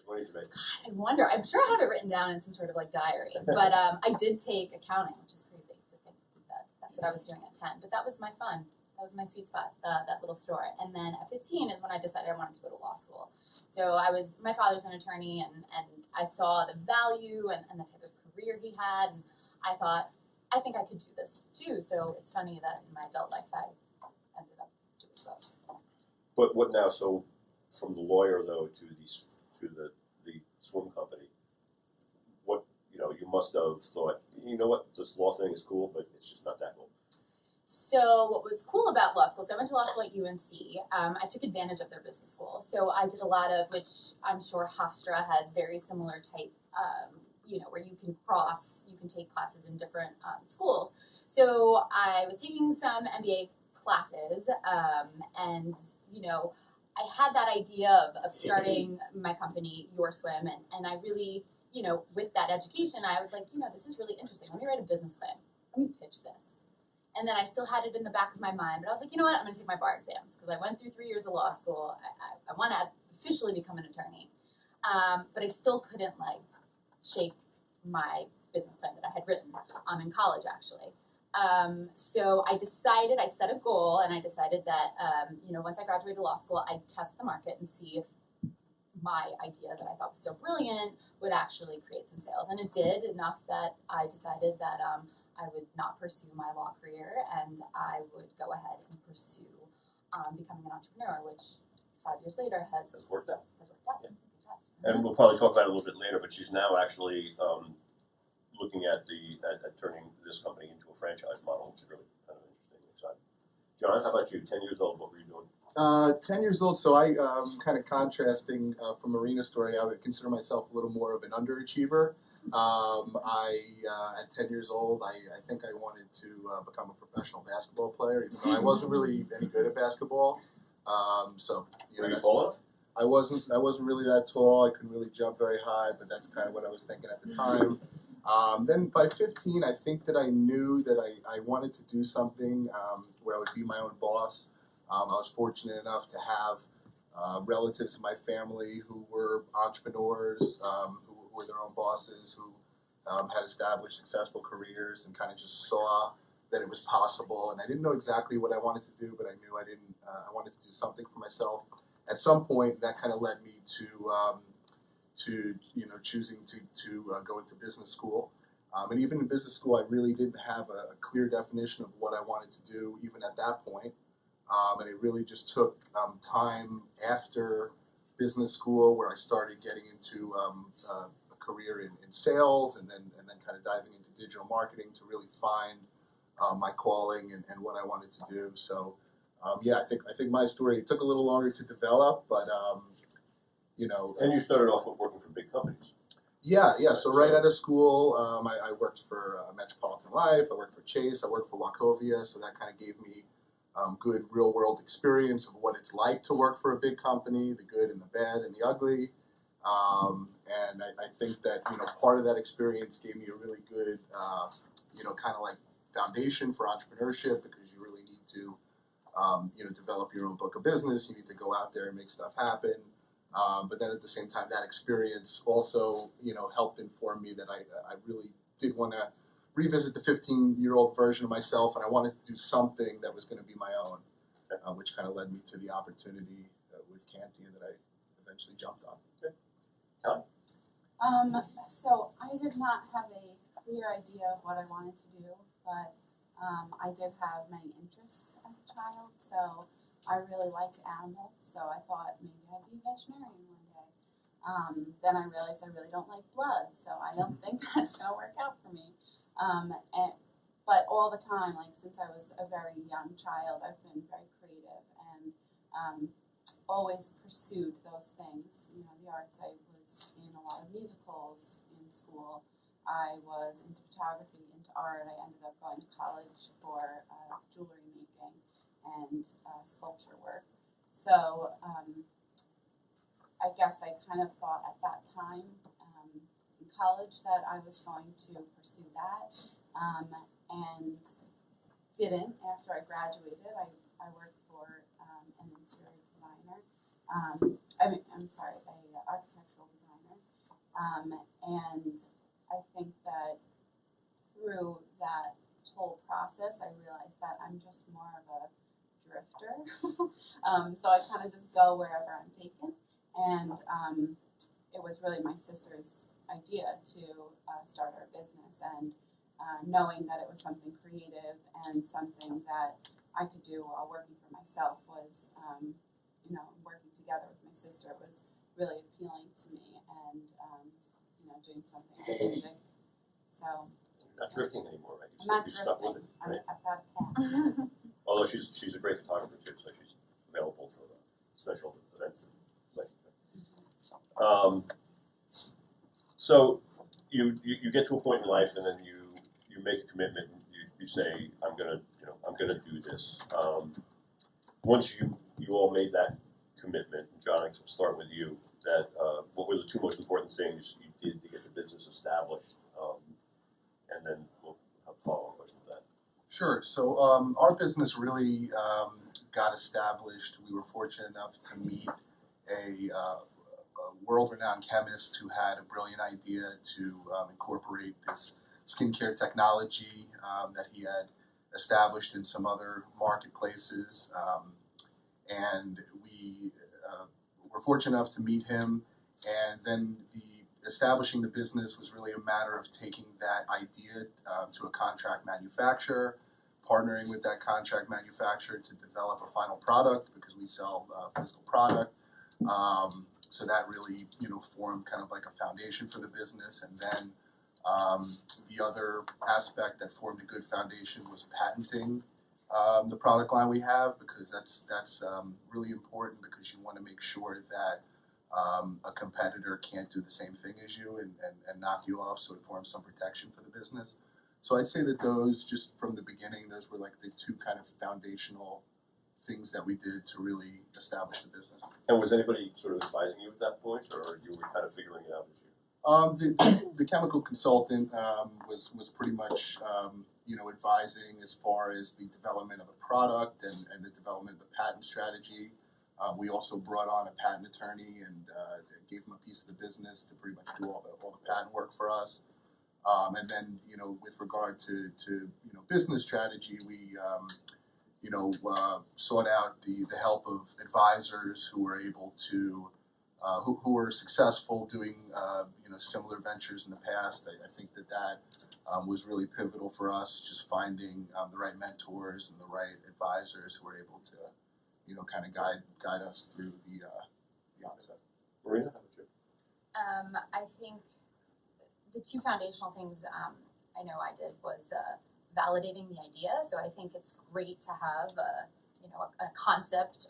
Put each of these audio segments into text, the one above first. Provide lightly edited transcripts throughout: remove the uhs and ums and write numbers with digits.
What did you make? I wonder. I'm sure I have it written down in some sort of like diary. But I did take accounting, which is crazy to think that that's what I was doing at 10. But that was my fun. That was my sweet spot, that little store. And then at 15 is when I decided I wanted to go to law school. So my father's an attorney, and I saw the value and the type of career he had. And I thought, I think I could do this too. So it's funny that in my adult life I ended up doing both. But what now? So from the lawyer though to the swim company, what you must have thought, you know what, this law thing is cool, but it's just not that cool. So what was cool about law school, so I went to law school at UNC. I took advantage of their business school. So I did a lot of, which I'm sure Hofstra has very similar type, where you can take classes in different schools. So I was taking some MBA classes, and I had that idea of starting my company, urSwim, and I really, with that education, I was like, this is really interesting. Let me write a business plan. Let me pitch this. And then I still had it in the back of my mind, but I was like, you know what, I'm going to take my bar exams because I went through 3 years of law school. I want to officially become an attorney, but I still couldn't shape my business plan that I had written in college, actually. So I set a goal, and I decided that, once I graduated law school, I'd test the market and see if my idea that I thought was so brilliant would actually create some sales. And it did, enough that I decided that I would not pursue my law career, and I would go ahead and pursue becoming an entrepreneur, which 5 years later has worked out. Yeah. And we'll probably talk about it a little bit later, but she's now actually looking at turning this company into a franchise model, which is really kind of interesting and exciting. John, how about you? 10 years old, what were you doing? 10 years old, so I kind of contrasting from Marina's story, I would consider myself a little more of an underachiever. At 10 years old, I think I wanted to become a professional basketball player, even though I wasn't really any good at basketball. Were you tall enough? I wasn't really that tall. I couldn't really jump very high, but that's kind of what I was thinking at the time. Then by 15, I think that I knew that I wanted to do something where I would be my own boss. I was fortunate enough to have relatives in my family who were entrepreneurs, who were their own bosses, who had established successful careers, and kind of just saw that it was possible. And I didn't know exactly what I wanted to do, but I knew I wanted to do something for myself. At some point, that kind of led me to choosing to go into business school. And even in business school, I really didn't have a clear definition of what I wanted to do, even at that point. And it really just took time after business school where I started getting into a career in sales, and then kind of diving into digital marketing to really find my calling and what I wanted to do. So I think my story took a little longer to develop, but And you started off with working for big companies. Yeah. So right out of school, I worked for Metropolitan Life. I worked for Chase. I worked for Wachovia. So that kind of gave me good real world experience of what it's like to work for a big company, the good and the bad and the ugly. And I think that part of that experience gave me a really good kind of like foundation for entrepreneurship, because you really need to develop your own book of business. You need to go out there and make stuff happen. But then at the same time, that experience also, helped inform me that I really did want to revisit the 15-year-old version of myself, and I wanted to do something that was going to be my own, which kind of led me to the opportunity with Kantian that I eventually jumped on. Okay. Kelly? So I did not have a clear idea of what I wanted to do, but I did have many interests as a child, so I really liked animals, so I thought maybe I'd be a veterinarian one day. Then I realized I really don't like blood, so I don't think that's going to work out for me. But all the time, since I was a very young child, I've been very creative and always pursued those things. The arts. I was in a lot of musicals in school. I was into photography, into art. I ended up going to college for jewelry making and sculpture work. So I guess I kind of thought at that time in college that I was going to pursue that, and didn't. After I graduated, I worked for an interior designer. An architectural designer And I think that through that whole process, I realized that I'm just more of a drifter. So I kind of just go wherever I'm taken. And it was really my sister's idea to start our business, and knowing that it was something creative and something that I could do while working for myself was, working together with my sister was really appealing to me, and doing something artistic. So You're not drifting anymore, right? I'm not You stuck with drifting. it, right? I've got a path. Although she's a great photographer too, so she's available for special events and like. So you get to a point in life, and then you make a commitment. And you say, I'm gonna do this. Once you all made that commitment, and John, I'll start with you. That what were the two most important things you did to get the business established? And then we'll have a follow-up question to that. Sure. So our business really got established. We were fortunate enough to meet a world-renowned chemist who had a brilliant idea to incorporate this skincare technology that he had established in some other marketplaces. And we were fortunate enough to meet him, and then establishing the business was really a matter of taking that idea to a contract manufacturer, partnering with that contract manufacturer to develop a final product, because we sell physical product. So that really, formed kind of like a foundation for the business. And then the other aspect that formed a good foundation was patenting the product line we have, because that's really important, because you want to make sure that a competitor can't do the same thing as you and knock you off, so it forms some protection for the business. So I'd say that those, just from the beginning, those were like the two kind of foundational things that we did to really establish the business. And was anybody sort of advising you at that point, or you were kind of figuring it out as you? The chemical consultant was pretty much advising as far as the development of the product and the development of the patent strategy. We also brought on a patent attorney and gave him a piece of the business to pretty much do all the patent work for us. And then with regard to business strategy, we sought out the help of advisors who were able to who were successful doing similar ventures in the past. I think that was really pivotal for us, just finding the right mentors and the right advisors who were able to kind of guide us through the onset. Marina, how about you? I think the two foundational things I know I did was validating the idea. So I think it's great to have a concept,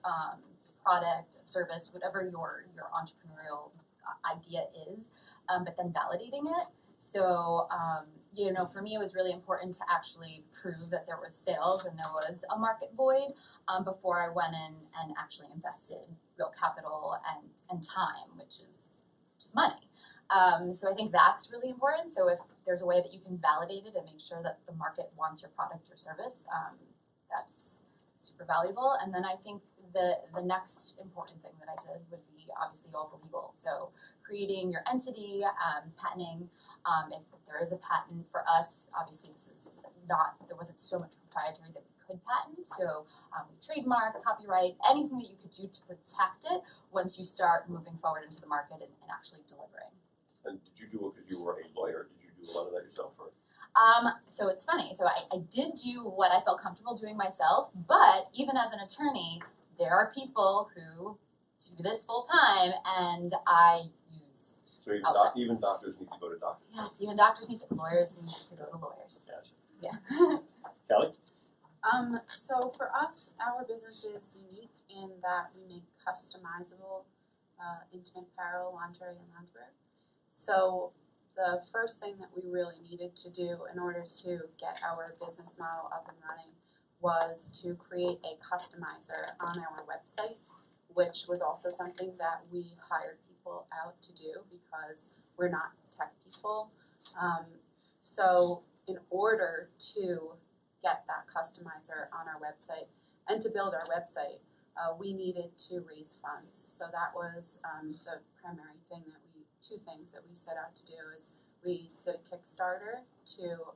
product, service, whatever your entrepreneurial idea is, but then validating it. So for me, it was really important to actually prove that there was sales and there was a market void before I went in and actually invested real capital and time, which is money. So I think that's really important. So if there's a way that you can validate it and make sure that the market wants your product or service, that's super valuable. And then I think the next important thing that I did would be obviously all the legal. So creating your entity, patenting. If there is a patent for us, obviously there wasn't so much proprietary that we could patent. So we trademark, copyright, anything that you could do to protect it once you start moving forward into the market and actually delivering. And did you do it because you were a lawyer? Did you do a lot of that yourself? Or? So it's funny. So I did do what I felt comfortable doing myself, but even as an attorney, there are people who do this full time, and I use. So even doctors need to go to doctors. Yes, even doctors need to. Lawyers need to go to lawyers. Gotcha. Yeah. Kelly? So for us, our business is unique in that we make customizable intimate apparel, lingerie, and loungewear. So the first thing that we really needed to do in order to get our business model up and running was to create a customizer on our website, which was also something that we hired people out to do because we're not tech people. So in order to get that customizer on our website and to build our website, we needed to raise funds. So that was the primary thing that we two things that we set out to do. Is we did a Kickstarter to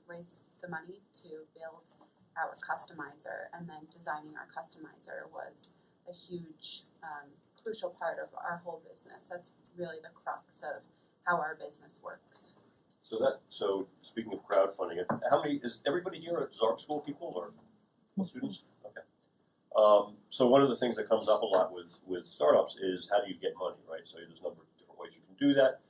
raise the money to build our customizer, and then designing our customizer was a huge, crucial part of our whole business. That's really the crux of how our business works. So speaking of crowdfunding, how many is everybody here at Zarb School people or students? Okay. So one of the things that comes up a lot with startups is how do you get money, right? So there's a number of different ways you can do that.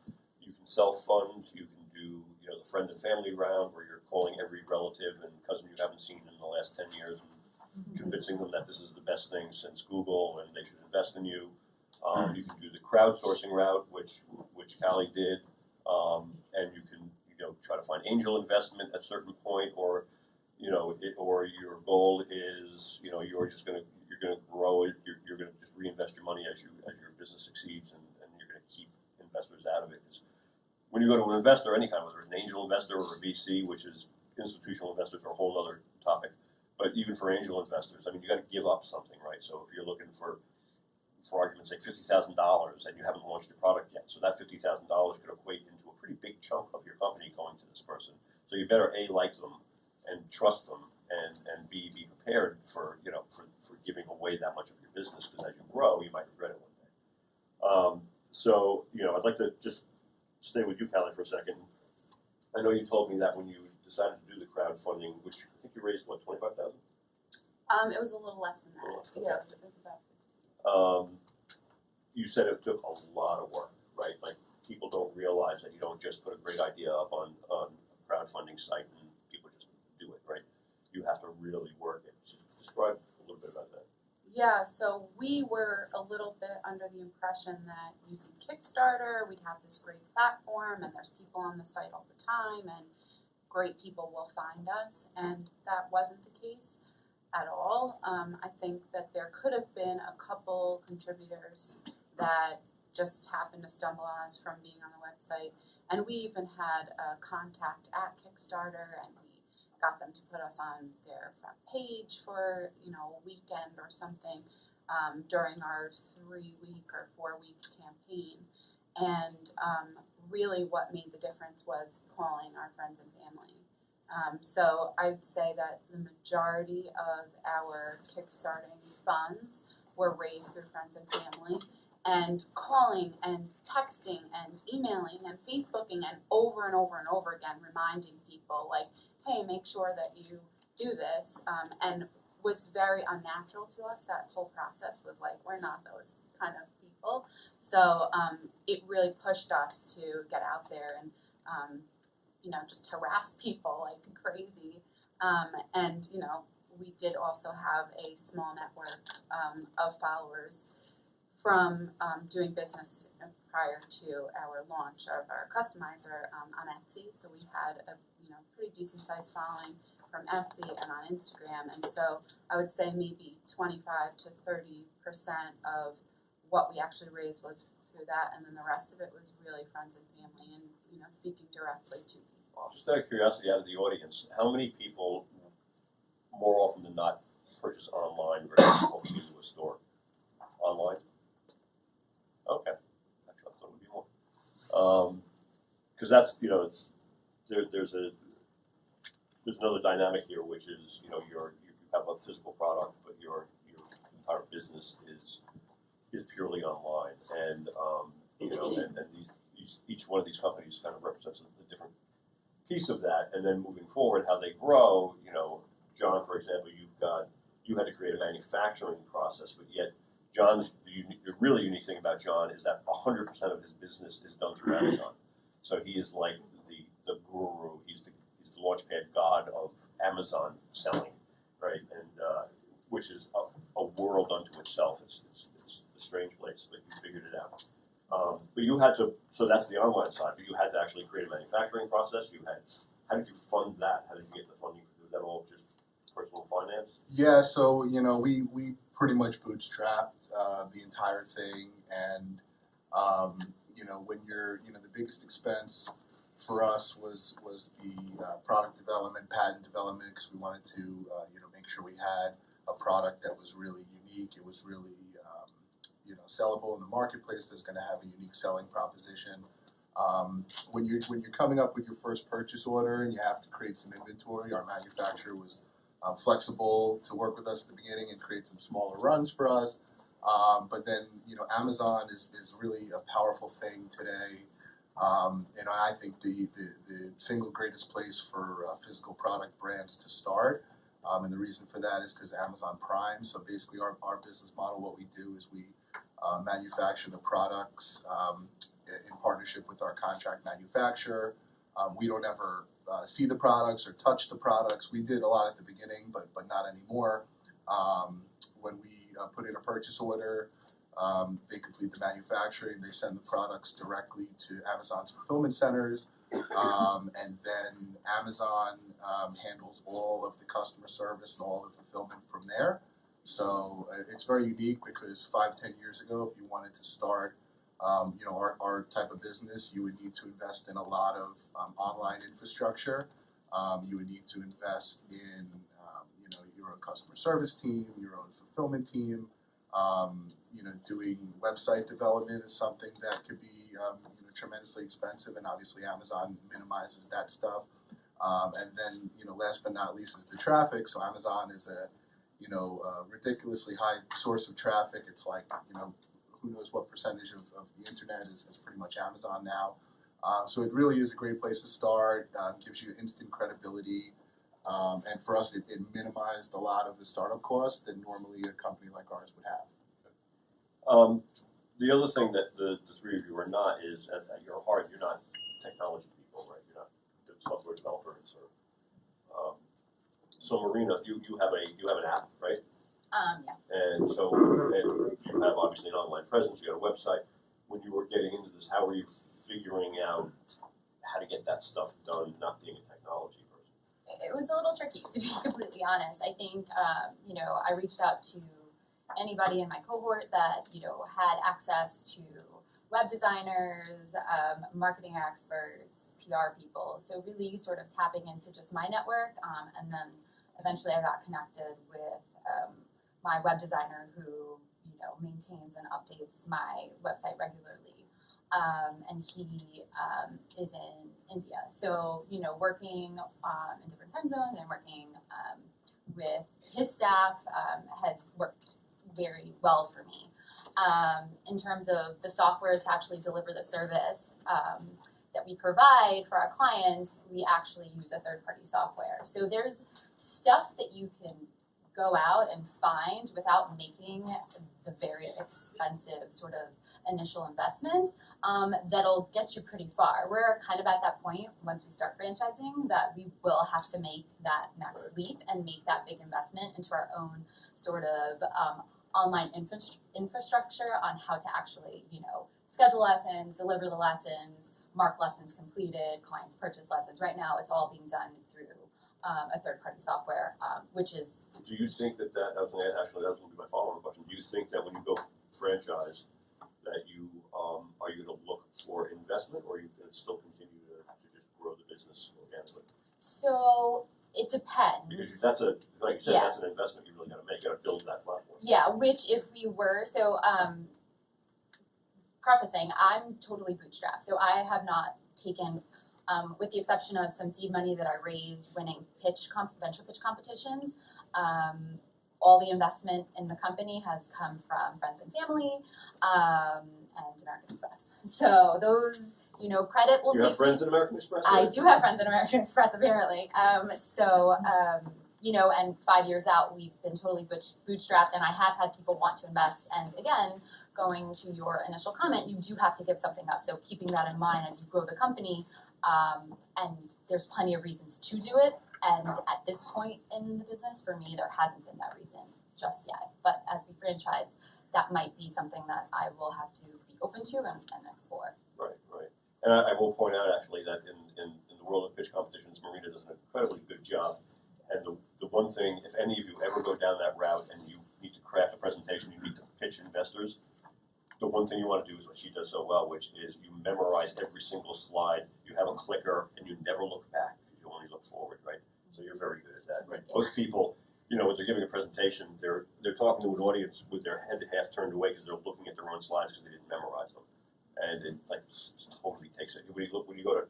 You can self-fund. You can do the friend and family round where you're calling every relative and cousin you haven't seen in the last 10 years and convincing them that this is the best thing since Google and they should invest in you. You can do the crowdsourcing route, which Callie did, and you can try to find angel investment at a certain point, or or your goal is you're gonna grow it. You're gonna just reinvest your money as your business succeeds, and you're gonna keep investors out of it. Because when you go to an investor, any kind, whether it's an angel investor or a VC, which is institutional investors, are a whole other topic. But even for angel investors, I mean, you got to give up something, right? So if you're looking for argument's sake, $50,000, and you haven't launched your product yet, so that $50,000 could equate into a pretty big chunk of your company going to this person. So you better like them and trust them, and be prepared for for giving away that much of your business, because as you grow, you might regret it one day. So I'd like to just stay with you, Callie, for a second. I know you told me that when you decided to do the crowdfunding, which I think you raised, what, $25,000? It was a little less than that. Okay. Yeah, it was about. You said it took a lot of work, right? Like, people don't realize that you don't just put a great idea up on a crowdfunding site and people just do it, right? You have to really work it. So describe a little bit about that. Yeah, so we were a little bit under the impression that using Kickstarter, we'd have this great platform and there's people on the site all the time and great people will find us, and that wasn't the case at all. I think that there could have been a couple contributors that just happened to stumble on us from being on the website, and we even had a contact at Kickstarter, and we got them to put us on their front page for a weekend or something during our 3-week or 4-week campaign. And really what made the difference was calling our friends and family. So I'd say that the majority of our Kickstarting funds were raised through friends and family, and calling and texting and emailing and Facebooking and over again reminding people, like, hey, make sure that you do this, and was very unnatural to us. That whole process was like, we're not those kind of people. So it really pushed us to get out there and just harass people like crazy. And we did also have a small network of followers from doing business prior to our launch of our customizer on Etsy. So we had a pretty decent sized following from Etsy and on Instagram, and so I would say maybe 25 to 30% of what we actually raised was through that, and then the rest of it was really friends and family and speaking directly to people. Just out of curiosity, out of the audience, how many people, more often than not, purchase online versus walking into a store? Online? Okay. Actually, I thought it would be more. Because that's, there's another dynamic here, which is, you have a physical product, but your entire business is purely online, and each one of these companies kind of represents a different piece of that. And then moving forward, how they grow, John, for example, you had to create a manufacturing process, but yet the really unique thing about John is that 100% of his business is done through Amazon. So he is like the guru. He's the launchpad god of Amazon selling, right? And which is a world unto itself. It's a strange place, but you figured it out. But you had to. So that's the online side. But you had to actually create a manufacturing process. How did you fund that? How did you get the funding to do that? All just personal finance? Yeah, so we pretty much bootstrapped the entire thing, and when you're the biggest expense for us was the product development, patent development, because we wanted to make sure we had a product that was really unique. It was really sellable in the marketplace that's going to have a unique selling proposition. When you're coming up with your first purchase order and you have to create some inventory, our manufacturer was flexible to work with us at the beginning and create some smaller runs for us. But then Amazon is really a powerful thing today. I think the single greatest place for physical product brands to start. And the reason for that is because Amazon Prime. So basically our business model, what we do is we manufacture the products in partnership with our contract manufacturer. We don't ever see the products or touch the products. We did a lot at the beginning, but not anymore. When we put in a purchase order, they complete the manufacturing, they send the products directly to Amazon's fulfillment centers, and then Amazon handles all of the customer service and all the fulfillment from there. So it's very unique because 5-10 years ago, if you wanted to start our type of business, you would need to invest in a lot of online infrastructure. You would need to invest in your own customer service team, your own fulfillment team. Doing website development is something that could be tremendously expensive, and obviously Amazon minimizes that stuff. And then last but not least is the traffic. So Amazon is a ridiculously high source of traffic. It's like who knows what percentage of the internet is pretty much Amazon now. So it really is a great place to start. Gives you instant credibility. And for us, it minimized a lot of the startup costs that normally a company like ours would have. The other thing that the three of you are not is at your heart, you're not technology people, right? You're not software developers or. So Marina, you have an app, right? Yeah. And so you have obviously an online presence. You got a website. When you were getting into this, how were you figuring out how to get that stuff done? Not being a technology person. It was a little tricky, to be completely honest. I think I reached out to anybody in my cohort that had access to web designers, marketing experts, PR people. So really sort of tapping into just my network, and then eventually I got connected with my web designer who maintains and updates my website regularly, and he is in India. So working in different time zones and working with his staff has worked very well for me. In terms of the software to actually deliver the service that we provide for our clients, we actually use a third-party software. So there's stuff that you can go out and find without making the very expensive sort of initial investments that'll get you pretty far. We're kind of at that point once we start franchising that we will have to make that next leap and make that big investment into our own sort of online infrastructure on how to actually, schedule lessons, deliver the lessons, mark lessons completed, clients purchase lessons. Right now, it's all being done through a third-party software, which is. Do you think that that was going to be my follow-up question? Do you think that when you go franchise, that you are you going to look for investment, or are you going to still continue to just grow the business organically? So it depends. Because that's like you said, that's an investment you really got to make. You got to build that platform. Yeah, which if we were prefacing, I'm totally bootstrapped, so I have not taken. With the exception of some seed money that I raised winning venture pitch competitions, all the investment in the company has come from friends and family and American Express. So those, credit will take. You have friends in American Express? I do have friends in American Express, apparently. And 5 years out, we've been totally bootstrapped, and I have had people want to invest. And again, going to your initial comment, you do have to give something up. So keeping that in mind as you grow the company. And there's plenty of reasons to do it. And at this point in the business, for me, there hasn't been that reason just yet. But as we franchise, that might be something that I will have to be open to and explore. Right. And I will point out, actually, that in the world of pitch competitions, Marina does an incredibly good job. And the one thing, if any of you ever go down that route and you need to craft a presentation, you need to pitch investors, the one thing you want to do is what she does so well, which is you memorize every single slide, you have a clicker, and you never look back because you only look forward, right? So you're very good at that, right? Most people, when they're giving a presentation, they're talking to an audience with their head half turned away because they're looking at their everyone's slides because they didn't memorize them, and it like totally takes it. When you go to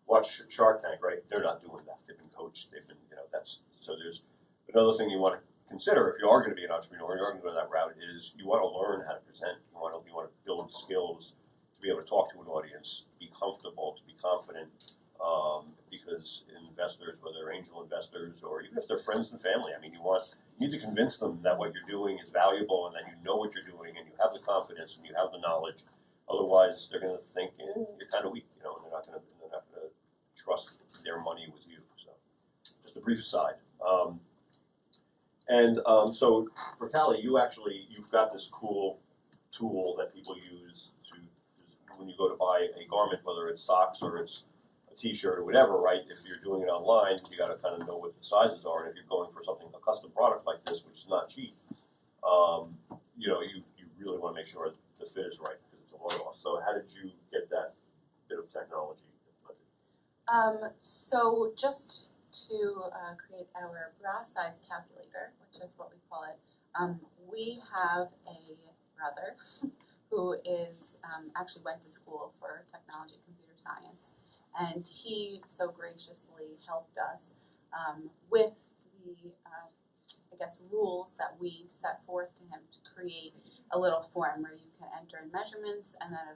watch Shark Tank, right? They're not doing that. They've been coached. They've been, that's so. There's another thing you want to consider if you are going to be an entrepreneur, you are going to go that route. Is you want to learn how to present. You want to build skills to be able to talk to an audience, be comfortable, to be confident. Because investors, whether they're angel investors or even if they're friends and family, I mean, you need to convince them that what you're doing is valuable and that you know what you're doing and you have the confidence and you have the knowledge. Otherwise, they're going to think you're kind of weak, and they're not going to trust their money with you. So, just a brief aside. So for Callie, you've got this cool tool that people use when you go to buy a garment, whether it's socks or it's a t-shirt or whatever, right? If you're doing it online, you got to kind of know what the sizes are, and if you're going for a custom product like this, which is not cheap, you really want to make sure the fit is right because it's a one-off. So how did you get that bit of technology? So just to create our bra size calculator, which is what we call it, we have a brother who is actually went to school for technology computer science, and he so graciously helped us with the rules that we set forth to him to create a little form where you can enter in measurements, and then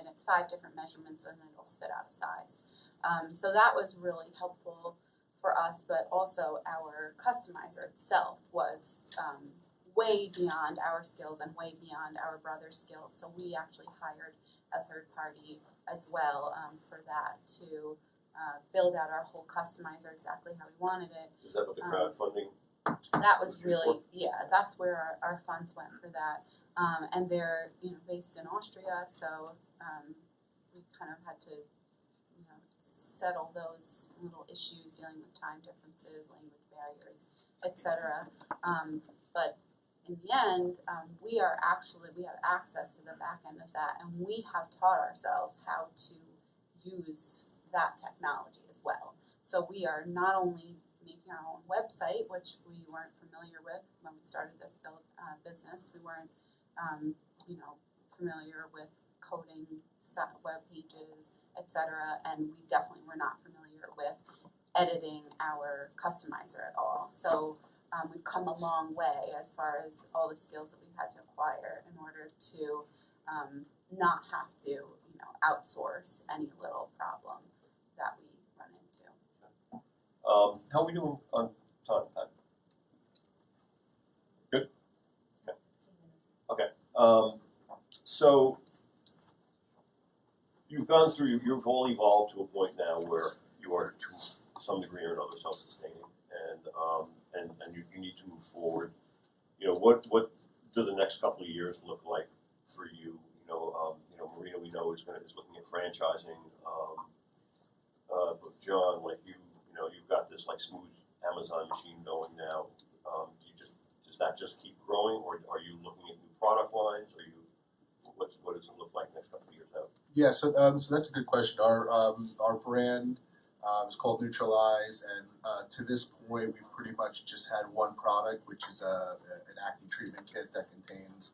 it's 5 different measurements, and then it'll spit out a size. So that was really helpful for us, but also our customizer itself was way beyond our skills and way beyond our brother's skills. So we actually hired a third party as well for that to build out our whole customizer exactly how we wanted it. Is that what the crowdfunding? That was really, that's where our funds went for that. And they're based in Austria, so we kind of had to settle those little issues dealing with time differences, language barriers, etc. But in the end, we have access to the back end of that, and we have taught ourselves how to use that technology as well. So we are not only making our own website, which we weren't familiar with when we started this business. We weren't, familiar with coding web pages, etc. And we definitely were not familiar with editing our customizer at all. So we've come a long way as far as all the skills that we've had to acquire in order to not have to, outsource any little problem that we run into. How are we doing on time? Good? Okay. So you've gone through, you've all evolved to a point now where you are to some degree or another self-sustaining, and you need to move forward. What do the next couple of years look like for you? Marina, we know is looking at franchising. But John, you've got this smooth Amazon machine going now. Does that just keep growing, or are you looking at new product lines? What does it look like next couple of years out? Yeah, so that's a good question. Our brand is called Neutralize, and to this point, we've pretty much just had one product, which is an acne treatment kit that contains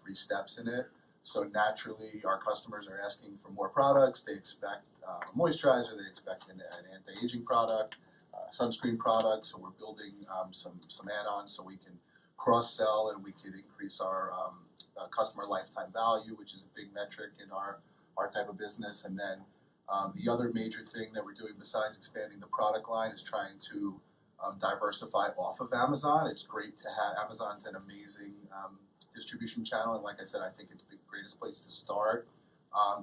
3 steps in it. So naturally, our customers are asking for more products. They expect a moisturizer, they expect an anti-aging product, sunscreen product. So we're building some add-ons so we can cross-sell and we can increase our customer lifetime value, which is a big metric in our type of business. And then the other major thing that we're doing besides expanding the product line is trying to diversify off of Amazon. It's great to have Amazon's an amazing distribution channel, and like I said, I think it's the greatest place to start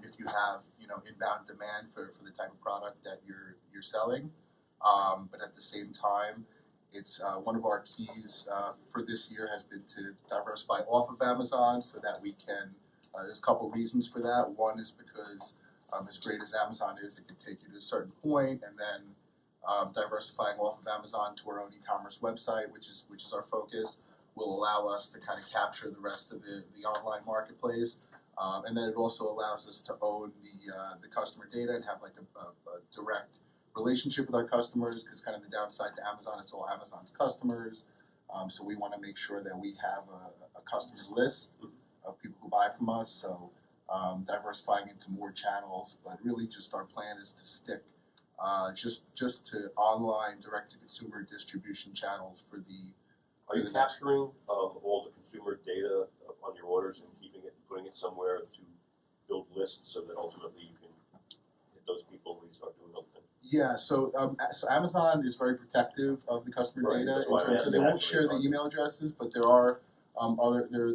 if you have inbound demand for the type of product that you're selling. But at the same time, it's one of our keys for this year has been to diversify off of Amazon so that we can. There's a couple reasons for that. One is because as great as Amazon is, it can take you to a certain point, and then diversifying off of Amazon to our own e-commerce website, which is our focus, will allow us to kind of capture the rest of the online marketplace. And then it also allows us to own the customer data and have a direct relationship with our customers, because kind of the downside to Amazon, it's all Amazon's customers. So we want to make sure that we have a customer list of people who buy from us. So diversifying into more channels, but really just our plan is to stick just to online direct to consumer distribution channels for the. Are you capturing all the consumer data on your orders and keeping it and putting it somewhere to build lists so that ultimately you can hit those people when you start doing other things? Yeah, so Amazon is very protective of the customer Right, data that's why in I'm terms, so asking they won't actually, share the it's email addresses, but there are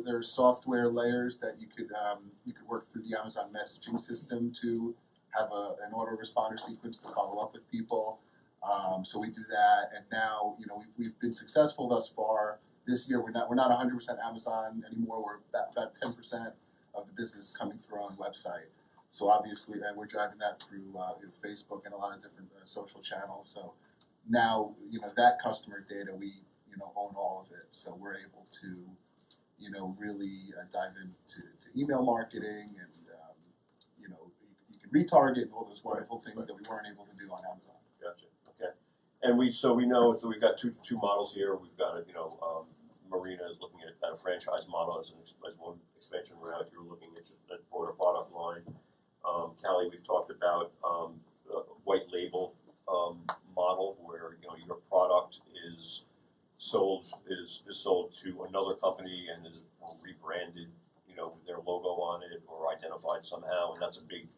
there's software layers that you could work through the Amazon messaging system to have an autoresponder sequence to follow up with people. So we do that, and now we've been successful thus far. This year we're not 100% Amazon anymore. We're about 10% of the business coming through our own website. So obviously, and we're driving that through Facebook and a lot of different social channels. So now that customer data we own all of it. So we're able to really dive into email marketing and you can retarget and all those wonderful things that we weren't able to do on Amazon. Gotcha. Okay. And we know we've got two models here. We've got Marina is looking at a franchise model as one expansion route. You're looking at just a broader product line. Callie, we've talked about a white label model where your product is sold to another company and is rebranded, with their logo on it or identified somehow, and that's a big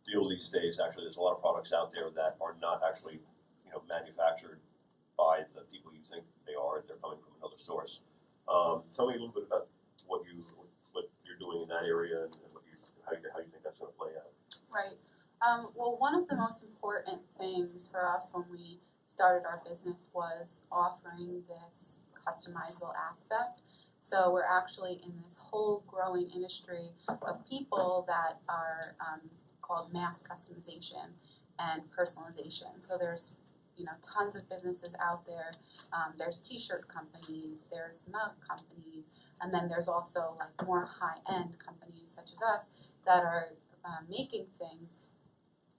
deal these days. Actually, there's a lot of products out there that are not actually manufactured by the people you think they are. They're coming from another source. Tell me a little bit about what you're doing in that area and how you think that's going to play out. Right. Well, one of the most important things for us when we started our business was offering this customizable aspect. So we're actually in this whole growing industry of people that are called mass customization and personalization. So there's tons of businesses out there. There's t-shirt companies, there's mug companies, and then there's also like more high-end companies such as us that are making things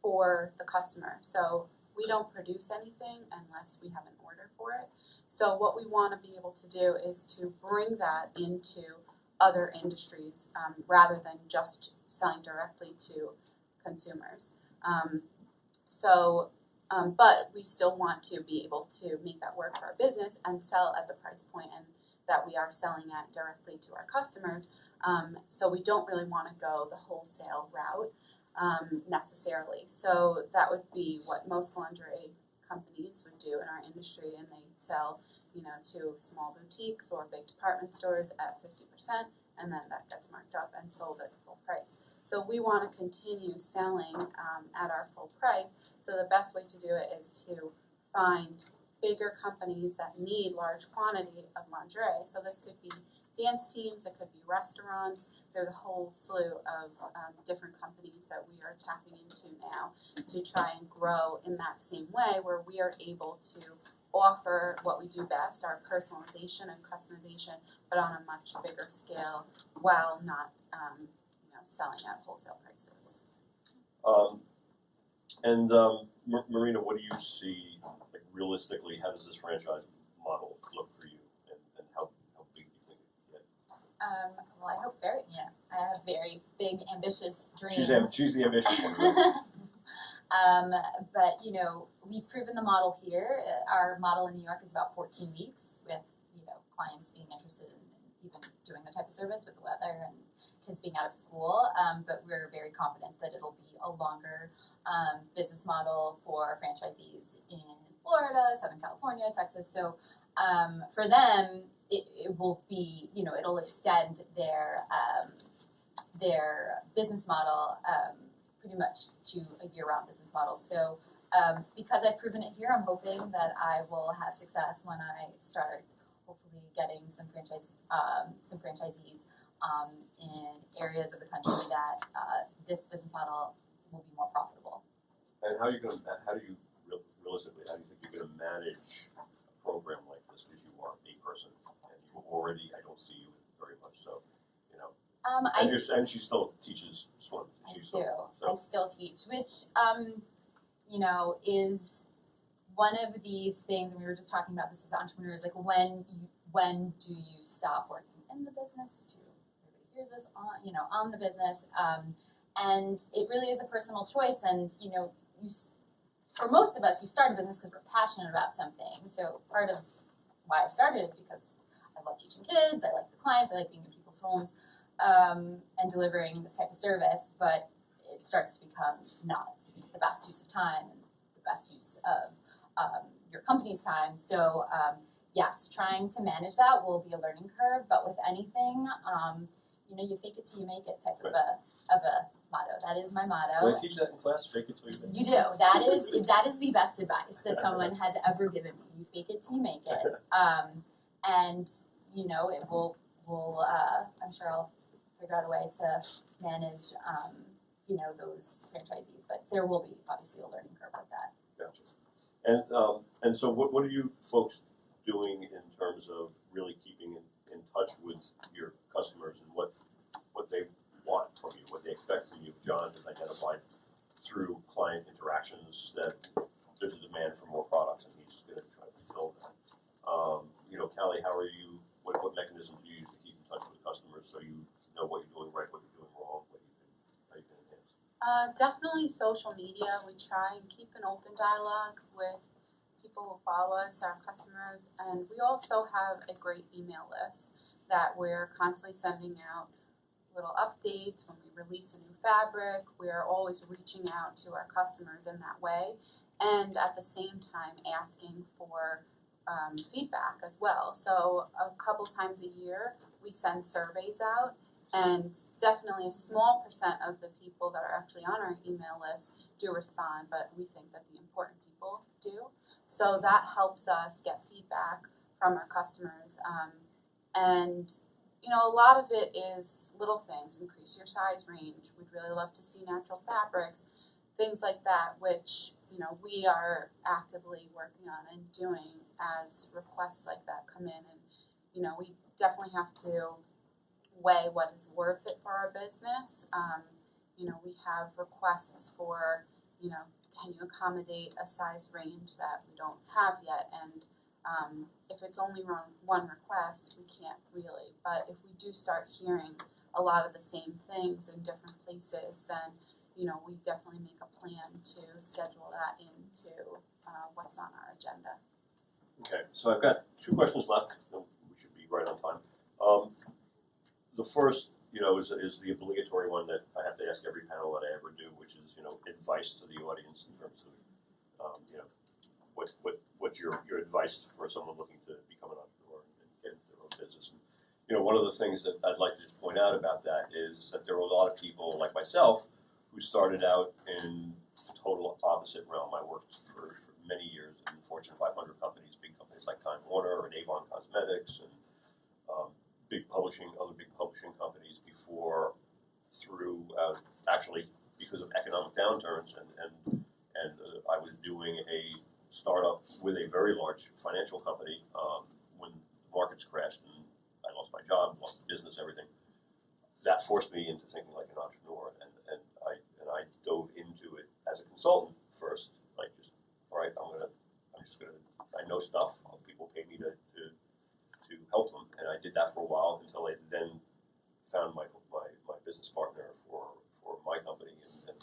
for the customer. So we don't produce anything unless we have an order for it. So what we want to be able to do is to bring that into other industries rather than just selling directly to consumers. But we still want to be able to make that work for our business and sell at the price point and that we are selling at directly to our customers. So we don't really want to go the wholesale route necessarily. So that would be what most lingerie companies would do in our industry, and they sell, to small boutiques or big department stores at 50%, and then that gets marked up and sold at full price. So we want to continue selling at our full price. So the best way to do it is to find bigger companies that need large quantity of lingerie. So this could be dance teams, it could be restaurants. There's a whole slew of different companies that we are tapping into now to try and grow in that same way, where we are able to offer what we do best, our personalization and customization, but on a much bigger scale while not selling at wholesale prices. Marina, what do you see, like, realistically? How does this franchise model look for you, and how big do you think it can get? Well, I hope I have very big, ambitious dreams. She's the ambitious one, right? But we've proven the model here. Our model in New York is about 14 weeks, with clients being interested in even doing the type of service with the weather and kids being out of school. But we're very confident that it'll be a longer business model for franchisees in Florida, Southern California, Texas. So for them, it will be, it'll extend their business model pretty much to a year-round business model. So because I've proven it here, I'm hoping that I will have success when I start hopefully getting some franchisees in areas of the country that this business model will be more profitable. And how do you realistically, how do you think you're going to manage a program like this? Because you are a person, and you already, I don't see you very much, so, and she still teaches swim. I still teach, which, is one of these things, and we were just talking about this as entrepreneurs, like when do you stop working in the business to this on the business, and it really is a personal choice. And for most of us, we start a business because we're passionate about something. So part of why I started is because I love teaching kids, I like the clients, I like being in people's homes, and delivering this type of service. But it starts to become not the best use of time and the best use of your company's time. So yes, trying to manage that will be a learning curve. But with anything, you fake it till you make it type of a motto. That is my motto. Can I teach that in class? Fake it till you make it. You do. That is the best advice that someone has ever given me. You fake it till you make it. And it will. I'm sure I'll figure out a way to manage. Those franchisees, but there will be obviously a learning curve with that. Gotcha. And so what are you folks doing in terms of really keeping in touch with your customers and what they want from you, what they expect from you? John has identified through client interactions that there's a demand for more products, and he's going to try to fulfill that. Callie, how are you? What mechanism do you use to keep in touch with customers so you know what you're doing right, what you're doing wrong, how you can enhance? Definitely social media. We try and keep an open dialogue with people who follow us, our customers, and we also have a great email list that we're constantly sending out little updates when we release a new fabric. We're always reaching out to our customers in that way, and at the same time asking for feedback as well. So a couple times a year we send surveys out, and definitely a small percent of the people that are actually on our email list do respond, but we think that the important people do. So that helps us get feedback from our customers. And a lot of it is little things. Increase your size range. We'd really love to see natural fabrics, things like that, which we are actively working on and doing as requests like that come in. And we definitely have to weigh what is worth it for our business. We have requests for, can you accommodate a size range that we don't have yet? And if it's only one request, we can't really. But if we do start hearing a lot of the same things in different places, then we definitely make a plan to schedule that into what's on our agenda. Okay, so I've got two questions left. We should be right on time. The first, is the obligatory one that I have to ask every panel that I ever do, which is, advice to the audience in terms of, what's your advice for someone looking to become an entrepreneur and get into their own business. And, one of the things that I'd like to point out about that is that there were a lot of people like myself who started out in the total opposite realm. I worked for many years in Fortune 500 companies, big companies like Time Warner and Avon Cosmetics, and other big publishing companies before, actually because of economic downturns, and I was doing a startup with a very large financial company when the markets crashed and I lost my job, lost the business, everything. That forced me into thinking like an entrepreneur, and I dove into it as a consultant first, like just, all right, I know stuff. People pay me to help them, and I did that for a while until I then found my business partner for my company and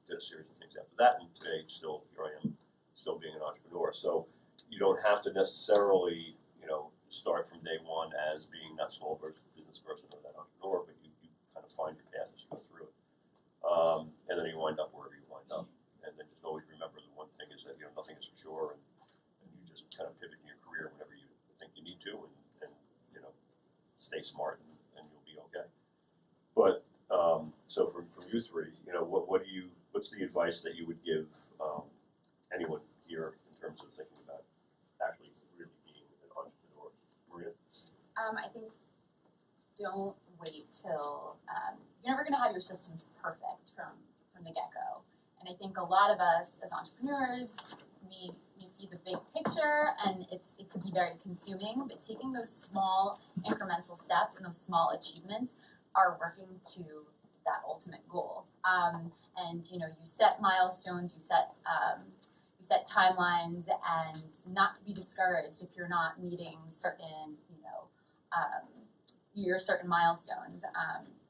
did a series of things after that. And today, here I am, still being an entrepreneur. So you don't have to necessarily, start from day one as being that small business person or that entrepreneur, but you kind of find your path as you go through it. And then you wind up wherever you wind up. And then just always remember the one thing is that, nothing is for sure, and you just kind of pivot in your career whenever you think you need to, and stay smart, and you'll be okay. But so from you three, what's the advice that you would give anyone here in terms of thinking about actually really being an entrepreneur? Marina? I think don't wait till you're never going to have your systems perfect from the get-go. And I think a lot of us as entrepreneurs, we see the big picture, and it could be very consuming, but taking those small incremental steps and those small achievements are working to that ultimate goal. And you set milestones, you set timelines, and not to be discouraged if you're not meeting certain your certain milestones.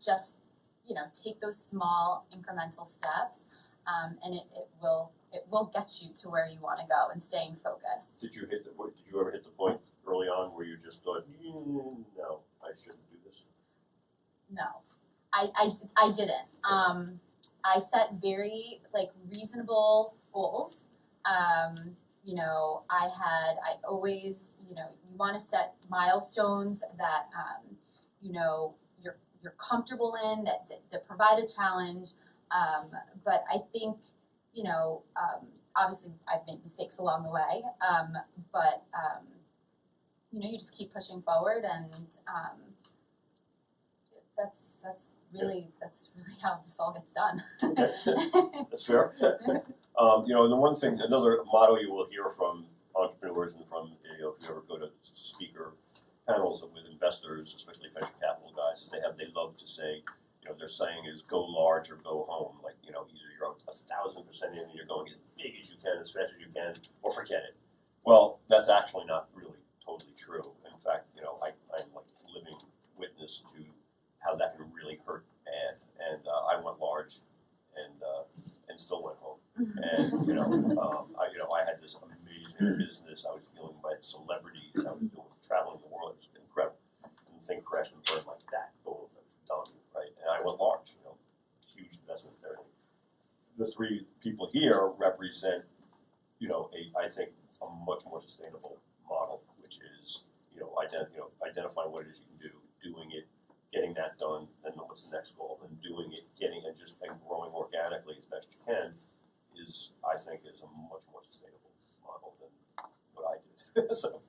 just, you know, take those small incremental steps, and it will get you to where you want to go, and staying focused. Did you ever hit the point early on where you just thought, no, I shouldn't do this? No, I didn't. I set very reasonable goals. You know, I always, you know, you want to set milestones that you know, you're comfortable in, that provide a challenge. But I think, you know, obviously I've made mistakes along the way, but you know, you just keep pushing forward, and that's really how this all gets done. Okay. That's fair. You know, the one thing, another motto you will hear from entrepreneurs and from, you know, if you ever go to speaker panels with investors, especially venture capital guys, is they love to say, you know, their saying is go large or go home. Like, you know, either you're 1,000% in and you're going as big as you can, as fast as you can, or forget it. Well, that's actually not really totally true. In fact, you know, I'm like living witness to how that can really hurt bad. And I went large and still went home. And you know, I had this amazing business. I was dealing with celebrities. I was traveling the world. It was incredible. And the thing crashed and burned like that. Boom, done. Right. And I went large. You know, huge investment there. The three people here represent, you know, I think a much more sustainable model, which is, you know, identifying what it is you can do, doing it, getting that done, and then what's the next goal, and doing it, and growing organically as best you can I think is a much more sustainable model than what I did. so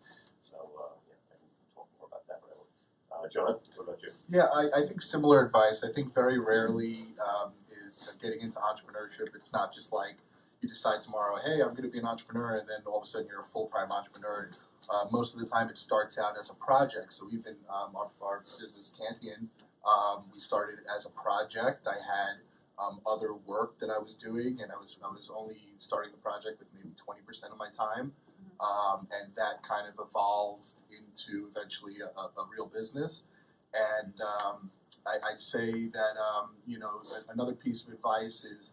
yeah, I can talk more about that, but I won't. John, what about you? Yeah, I think similar advice. I think very rarely is, you know, getting into entrepreneurship. It's not just like you decide tomorrow, hey, I'm going to be an entrepreneur, and then all of a sudden you're a full-time entrepreneur. Most of the time it starts out as a project. So even our business, Kantian, we started as a project. I had other work that I was doing, and I was only starting the project with maybe 20% of my time, and that kind of evolved into eventually a real business. And I'd say that you know, another piece of advice is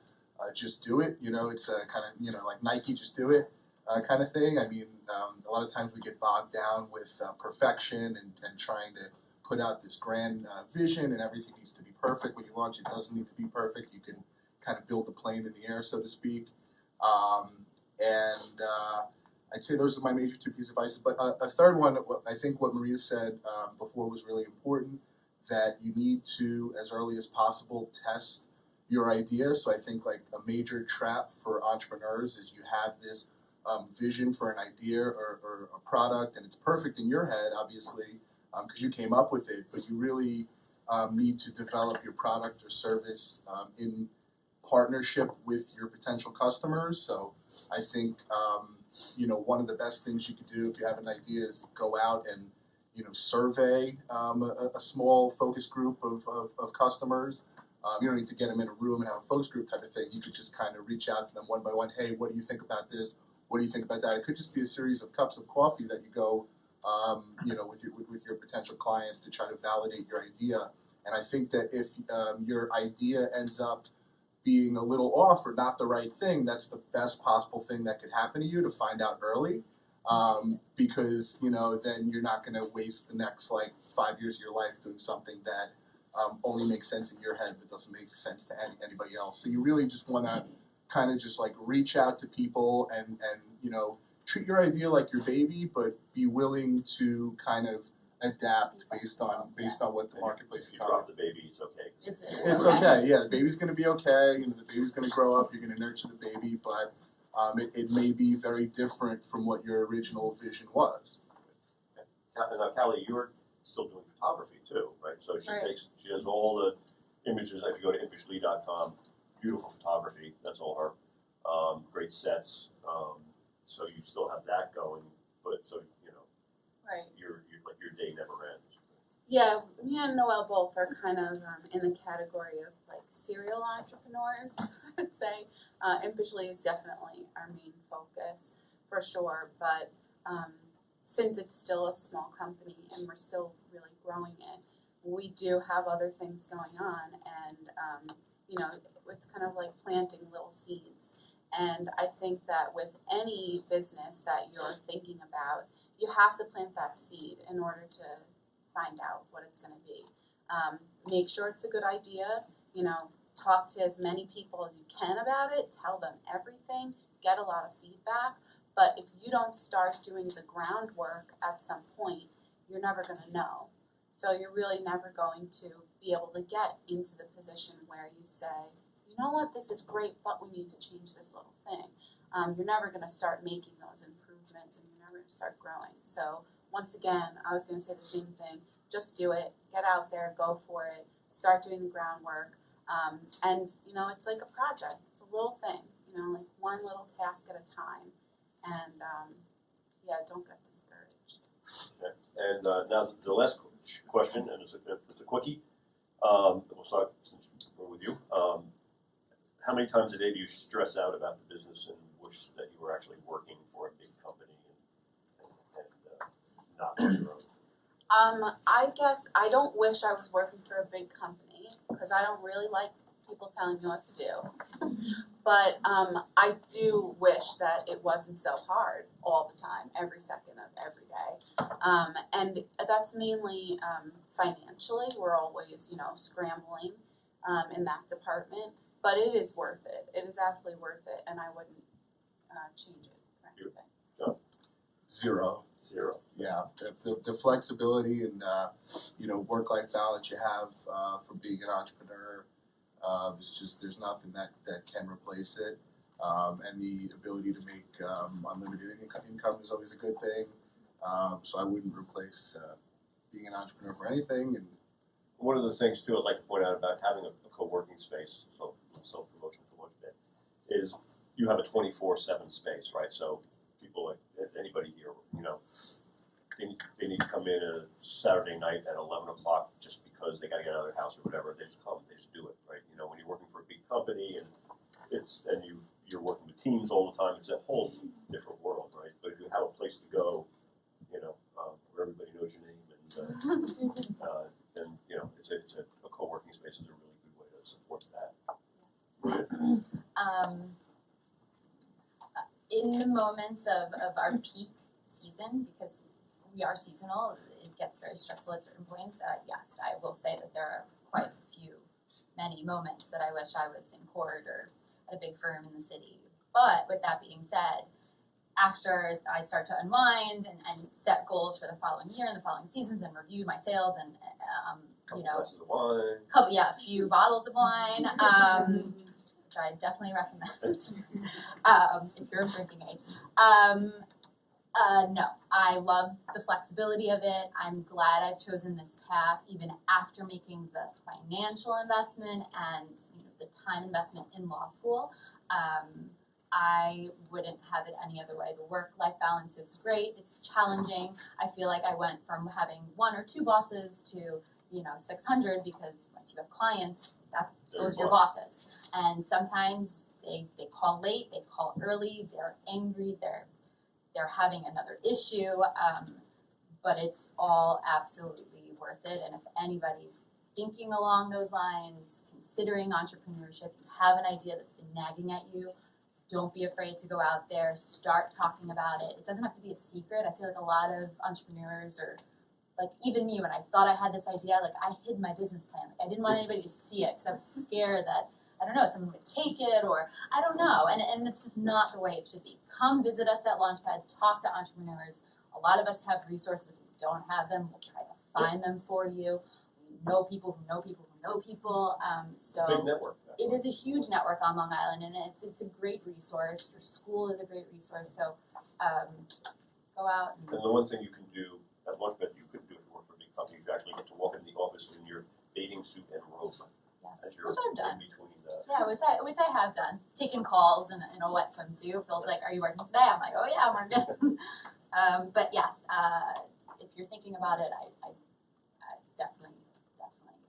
just do it. You know, it's a kind of, you know, like Nike, just do it kind of thing. I mean, a lot of times we get bogged down with perfection and trying to put out this grand vision, and everything needs to be perfect. When you launch, it doesn't need to be perfect. You can kind of build the plane in the air, so to speak. And I'd say those are my major two pieces of advice. But a third one, I think what Marina said before was really important, that you need to, as early as possible, test your idea. So I think like a major trap for entrepreneurs is you have this vision for an idea or a product, and it's perfect in your head, obviously, because you came up with it, but you really need to develop your product or service in partnership with your potential customers. So I think, you know, one of the best things you could do if you have an idea is go out and, you know, survey a small focus group of customers. You don't need to get them in a room and have a focus group type of thing. You could just kind of reach out to them one by one. Hey, what do you think about this? What do you think about that? It could just be a series of cups of coffee that you go, you know, with your potential clients to try to validate your idea. And I think that if your idea ends up being a little off or not the right thing, that's the best possible thing that could happen to you, to find out early. Because, you know, then you're not going to waste the next like 5 years of your life doing something that only makes sense in your head but doesn't make sense to anybody else. So you really just want to kind of just like reach out to people and you know, treat your idea like your baby, but be willing to kind of adapt based on what the marketplace is. If you drop the baby, it's okay. It's okay. Yeah, the baby's going to be okay. You know, the baby's going to grow up. You're going to nurture the baby, but it may be very different from what your original vision was. Now, Callie, you're still doing photography too, right? So she has all the images. If you go to impishly.com, beautiful photography. That's all her. Great sets. So you still have that going, but so you know, Right. Your day never ends. Yeah, me and Noelle both are kind of in the category of like serial entrepreneurs, I would say. Impishly is definitely our main focus for sure, but since it's still a small company and we're still really growing it, we do have other things going on, and you know, it's kind of like planting little seeds. And I think that with any business that you're thinking about, you have to plant that seed in order to find out what it's going to be. Make sure it's a good idea. You know, talk to as many people as you can about it. Tell them everything. Get a lot of feedback. But if you don't start doing the groundwork at some point, you're never going to know. So you're really never going to be able to get into the position where you say, you know what, this is great, but we need to change this little thing. You're never going to start making those improvements, and you're never going to start growing. So once again, I was going to say the same thing. Just do it. Get out there. Go for it. Start doing the groundwork. And, you know, it's like a project. It's a little thing, you know, like one little task at a time. And, yeah, don't get discouraged. Okay. And now the last question, and it's a quickie. We'll start since we're with you. How many times a day do you stress out about the business and wish that you were actually working for a big company and not for your own? I guess I don't wish I was working for a big company because I don't really like people telling me what to do. But I do wish that it wasn't so hard all the time, every second of every day. And that's mainly financially. We're always, you know, scrambling in that department. But it is worth it. It is absolutely worth it, and I wouldn't change it for anything. Zero. Yeah, the flexibility and you know, work-life balance you have from being an entrepreneur is just, there's nothing that can replace it. And the ability to make unlimited income is always a good thing. So I wouldn't replace being an entrepreneur for anything. And one of the things too I'd like to point out about having a co-working space, so self-promotion for one day, is you have a 24/7 space, right? So people, like anybody here, you know, they need to come in a Saturday night at 11 o'clock just because they got to get out of their house or whatever. They just come, they just do it, right? You know, when you're working for a big company and you're working with teams all the time, it's a whole different world, right? But if you have a place to go, you know, where everybody knows your name and you know, it's a co-working space is a really good way to support that. In the moments of our peak season, because we are seasonal, it gets very stressful at certain points. Yes, I will say that there are quite many moments that I wish I was in court or at a big firm in the city. But with that being said, after I start to unwind and set goals for the following year and the following seasons and review my sales and you know, Glasses of wine. a few bottles of wine, which I definitely recommend if you're of drinking age. No, I love the flexibility of it. I'm glad I've chosen this path, even after making the financial investment and, you know, the time investment in law school. I wouldn't have it any other way. The work-life balance is great. It's challenging. I feel like I went from having one or two bosses to, you know, 600, because once you have clients, those are your bosses. And sometimes they call late, they call early, they're angry, they're having another issue, but it's all absolutely worth it. And if anybody's thinking along those lines, considering entrepreneurship, you have an idea that's been nagging at you, don't be afraid to go out there, start talking about it. It doesn't have to be a secret. I feel like a lot of entrepreneurs, or like even me, when I thought I had this idea, like I hid my business plan. Like I didn't want anybody to see it because I was scared that, I don't know, someone would take it, or I don't know. And it's just not the way it should be. Come visit us at Launchpad, talk to entrepreneurs. A lot of us have resources. If we don't have them, we'll try to find them for you. We know people who know people who know people. So Big network. it is a huge network on Long Island, and it's a great resource. Your school is a great resource. So go out. And the one thing you can do at Launchpad, you couldn't do if you work for a big company. You actually get to walk in the office in your bathing suit and robe. Yes, As you're which I've done. in between Yeah, which I have done. Taking calls in a wet swimsuit. Feels like, are you working today? I'm like, oh yeah, I'm working. But yes, if you're thinking about it, I definitely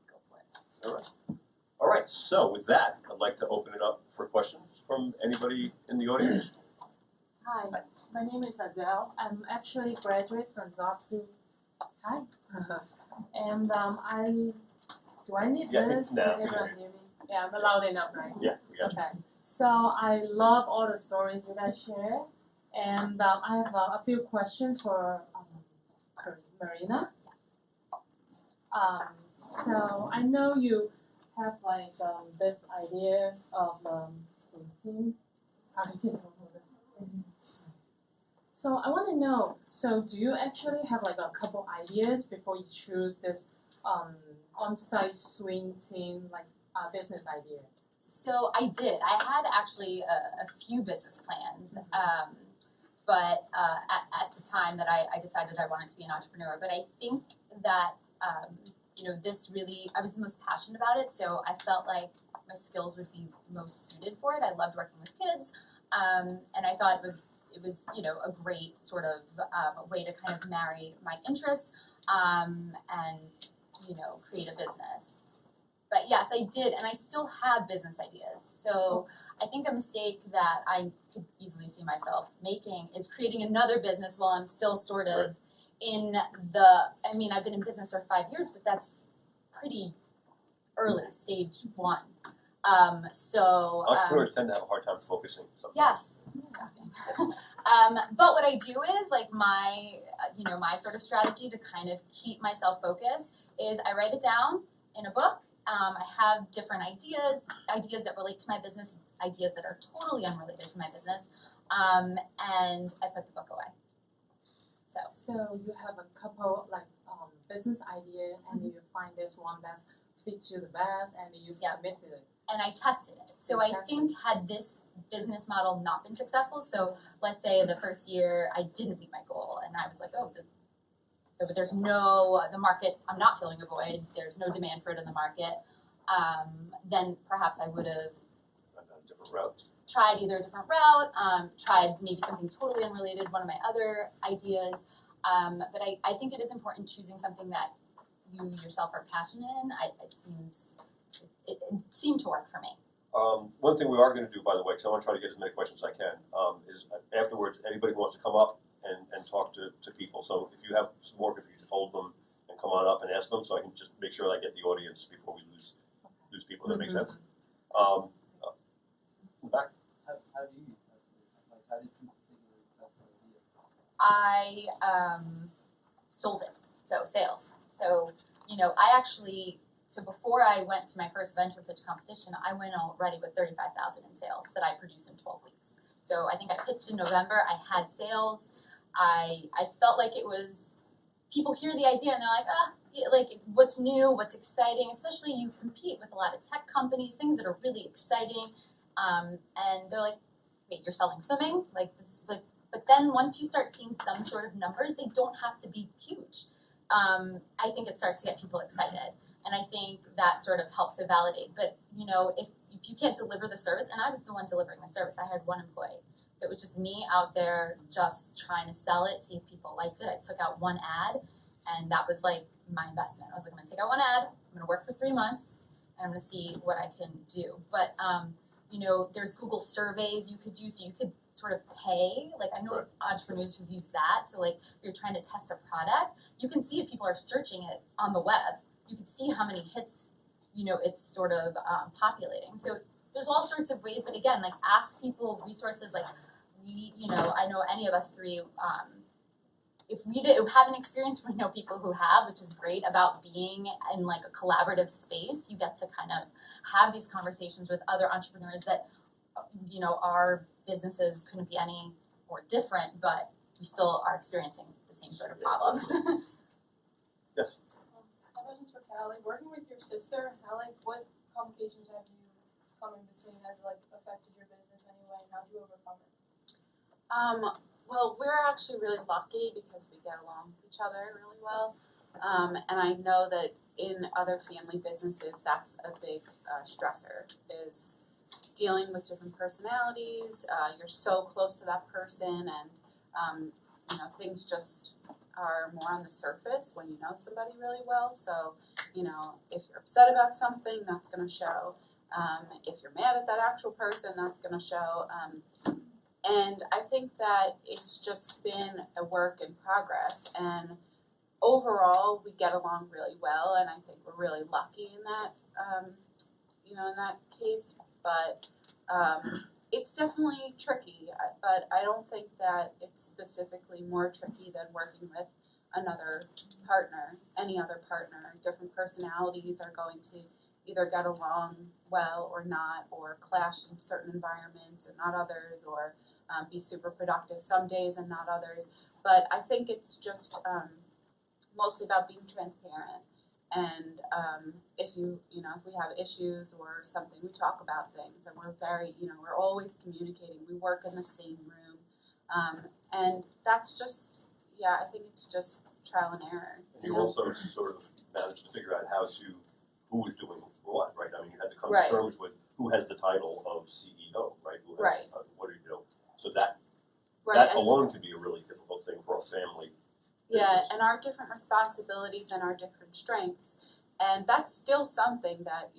go for it. All right. All right. So with that, I'd like to open it up for questions from anybody in the audience. Hi, my name is Adele. I'm actually a graduate from Zopsu. Hi. And do I need Yeah, I think this? now, Can everyone hear me? Yeah, I'm loud enough, right? Yeah, we got you. Okay. So I love all the stories you guys share, and I have a few questions for Marina. So I know you have like this idea of swim team. So I want to know. So do you actually have like a couple ideas before you choose this on-site swim team like business idea? So I did. I had actually a few business plans, but at the time that I decided I wanted to be an entrepreneur. But I think that this really, I was the most passionate about it. So I felt like my skills would be most suited for it. I loved working with kids, and I thought it was a great sort of way to kind of marry my interests and create a business. But yes, I did, and I still have business ideas. So I think a mistake that I could easily see myself making is creating another business while I'm still sort of in I've been in business for 5 years, but that's pretty early, stage one. Entrepreneurs tend to have a hard time focusing sometimes. Yes. But what I do is like my sort of strategy to kind of keep myself focused is I write it down in a book. I have different ideas that relate to my business, ideas that are totally unrelated to my business, and I put the book away. So you have a couple like business idea, and you find this one that fits you the best, and you commit to it. And I tested it. So I think had this business model not been successful, so let's say the first year I didn't meet my goal, and I was like, there's the market, I'm not filling a void, there's no demand for it in the market, then perhaps I would have a different route. Tried either a different route, tried maybe something totally unrelated, one of my other ideas. But I think it is important choosing something that you yourself are passionate in. It seemed to work for me. One thing we are going to do, by the way, because I want to try to get as many questions as I can, is afterwards, anybody who wants to come up and talk to people. So if you have some work, if you just hold them and come on up and ask them, so I can just make sure I get the audience before we lose people. Does that make sense? Back. How do you test it? Like, how did you figure test the idea? I sold it, so sales. So before I went to my first venture pitch competition, I went already with $35,000 in sales that I produced in 12 weeks. So I think I pitched in November. I had sales. I felt like it was, people hear the idea and they're like, what's new, what's exciting, especially you compete with a lot of tech companies, things that are really exciting. And they're like, wait, you're selling swimming? But then once you start seeing some sort of numbers, they don't have to be huge. I think it starts to get people excited. And I think that sort of helped to validate. But, if you can't deliver the service, and I was the one delivering the service, I had one employee. So it was just me out there just trying to sell it, see if people liked it. I took out one ad, and that was like my investment. I was like, I'm going to take out one ad, I'm going to work for 3 months, and I'm going to see what I can do. But, there's Google surveys you could do, so you could sort of pay. Like, I know entrepreneurs who use that. So, like, you're trying to test a product, you can see if people are searching it on the web. You can see how many hits, it's sort of populating. So there's all sorts of ways, but again, like, ask people resources. Like, I know any of us three, if we have an experience, we know people who have, which is great about being in like a collaborative space. You get to kind of have these conversations with other entrepreneurs that, our businesses couldn't be any more different, but we still are experiencing the same sort of problems. Yes. My question's for Cal. Like, working with your sister, what complications have you come in between? Has it affected your business anyway? How do you overcome it? Well, we're actually really lucky because we get along with each other really well. And I know that in other family businesses, that's a big stressor, is dealing with different personalities. You're so close to that person, and things just are more on the surface when you know somebody really well. So, if you're upset about something, that's going to show. If you're mad at that actual person, that's going to show. And I think that it's just been a work in progress. And overall, we get along really well, and I think we're really lucky in that, in that case. But it's definitely tricky. But I don't think that it's specifically more tricky than working with another partner, any other partner. Different personalities are going to either get along well or not, or clash in certain environments and not others, or be super productive some days and not others. But I think it's just mostly about being transparent. And if if we have issues or something, we talk about things, and we're very, we're always communicating. We work in the same room, and that's just, I think it's just trial and error. And you also sort of managed to figure out who was doing what, right? I mean, you had to come Right. to terms with who has the title of CEO, right? Who has, Right. What do you do? So that Right. alone could be a really difficult thing for a family. Yeah, business. and our different responsibilities and our different strengths. And that's still something that,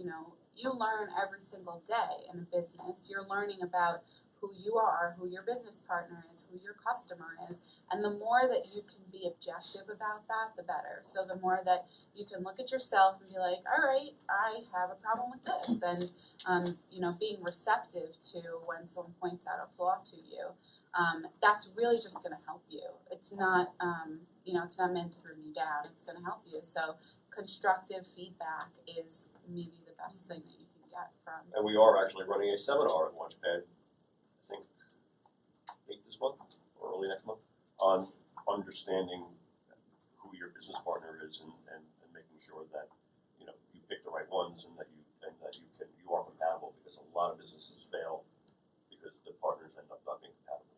you learn every single day in a business. You're learning about who you are, who your business partner is, who your customer is. And the more that you can be objective about that, the better. So the more that you can look at yourself and be like, all right, I have a problem with this. And, being receptive to when someone points out a flaw to you. That's really just going to help you. It's not, it's not meant to bring you down. It's going to help you. So constructive feedback is maybe the best thing that you can get from. And we are actually running a seminar at Launchpad, I think, late this month or early next month, on understanding who your business partner is and making sure that you pick the right ones and that you are compatible, because a lot of businesses fail because the partners end up not being compatible.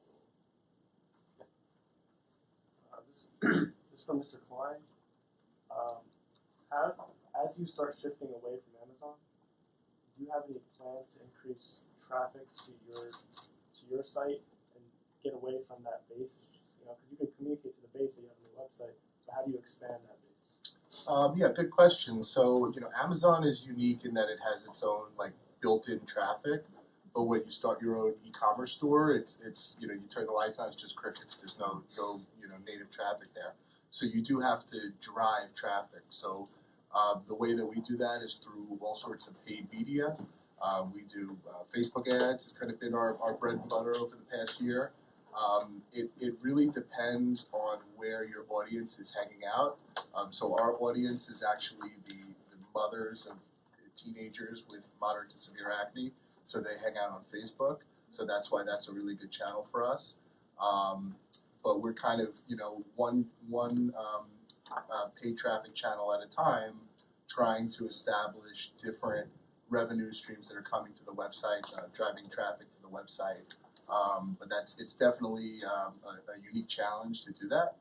This is from Mr. Klein. As you start shifting away from Amazon, do you have any plans to increase traffic to your site and get away from that base? Because you can communicate to the base that you have on your website, but how do you expand that base? Yeah, good question. So, Amazon is unique in that it has its own built-in traffic. But when you start your own e-commerce store, it's you turn the lights on, it's just crickets. There's no native traffic there. So you do have to drive traffic. So the way that we do that is through all sorts of paid media. We do Facebook ads. It's kind of been our bread and butter over the past year. It really depends on where your audience is hanging out. So our audience is actually the mothers of teenagers with moderate to severe acne. So they hang out on Facebook. So that's why that's a really good channel for us. But we're kind of, one paid traffic channel at a time, trying to establish different revenue streams that are coming to the website, driving traffic to the website. But it's definitely a unique challenge to do that.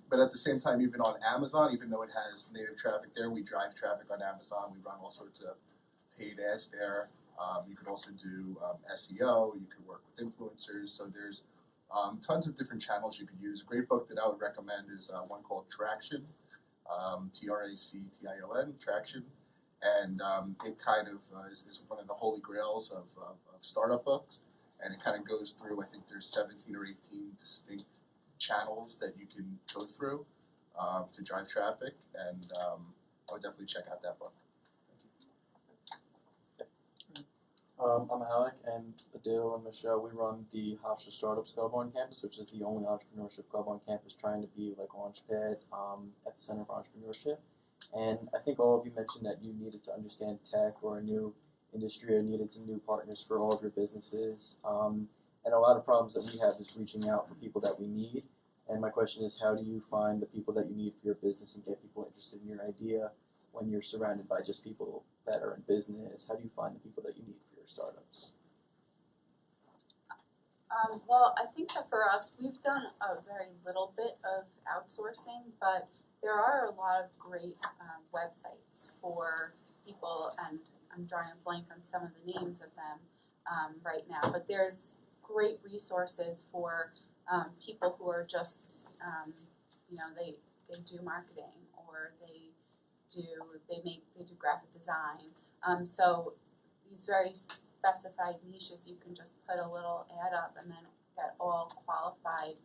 But at the same time, even on Amazon, even though it has native traffic there, we drive traffic on Amazon. We run all sorts of paid ads there. You could also do SEO. You could work with influencers. So there's tons of different channels you could use. A great book that I would recommend is one called Traction, Traction, Traction. And it kind of is one of the holy grails of startup books. And it kind of goes through, I think there's 17 or 18 distinct channels that you can go through to drive traffic. And I would definitely check out that book. I'm Alec, and Adil and Michelle, we run the Hofstra Startups Club on campus, which is the only entrepreneurship club on campus trying to be like Launchpad at the center of entrepreneurship. And I think all of you mentioned that you needed to understand tech or a new industry or needed some new partners for all of your businesses. And a lot of problems that we have is reaching out for people that we need. And my question is, how do you find the people that you need for your business and get people interested in your idea when you're surrounded by just people that are in business? How do you find the people that you need for your startups? Well, I think that for us, we've done a very little bit of outsourcing, but there are a lot of great websites for people, and I'm drawing a blank on some of the names of them right now, but there's great resources for people who are just, they do marketing, or they do graphic design. So these very specified niches, you can just put a little ad up and then get all qualified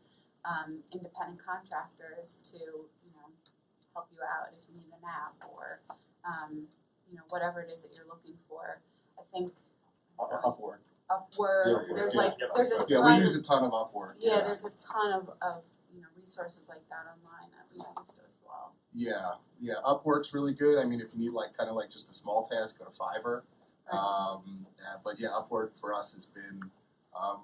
independent contractors to help you out if you need a nap or, you know, whatever it is that you're looking for. I think Upwork. Upwork, Yeah, there's yeah, like, yeah. there's a ton. Yeah, we use a ton of Upwork. Yeah, there's a ton of you know, resources like that online that we use as well. Yeah, Upwork's really good. I mean, if you need like kind of like just a small task, go to Fiverr. But yeah, Upwork for us has been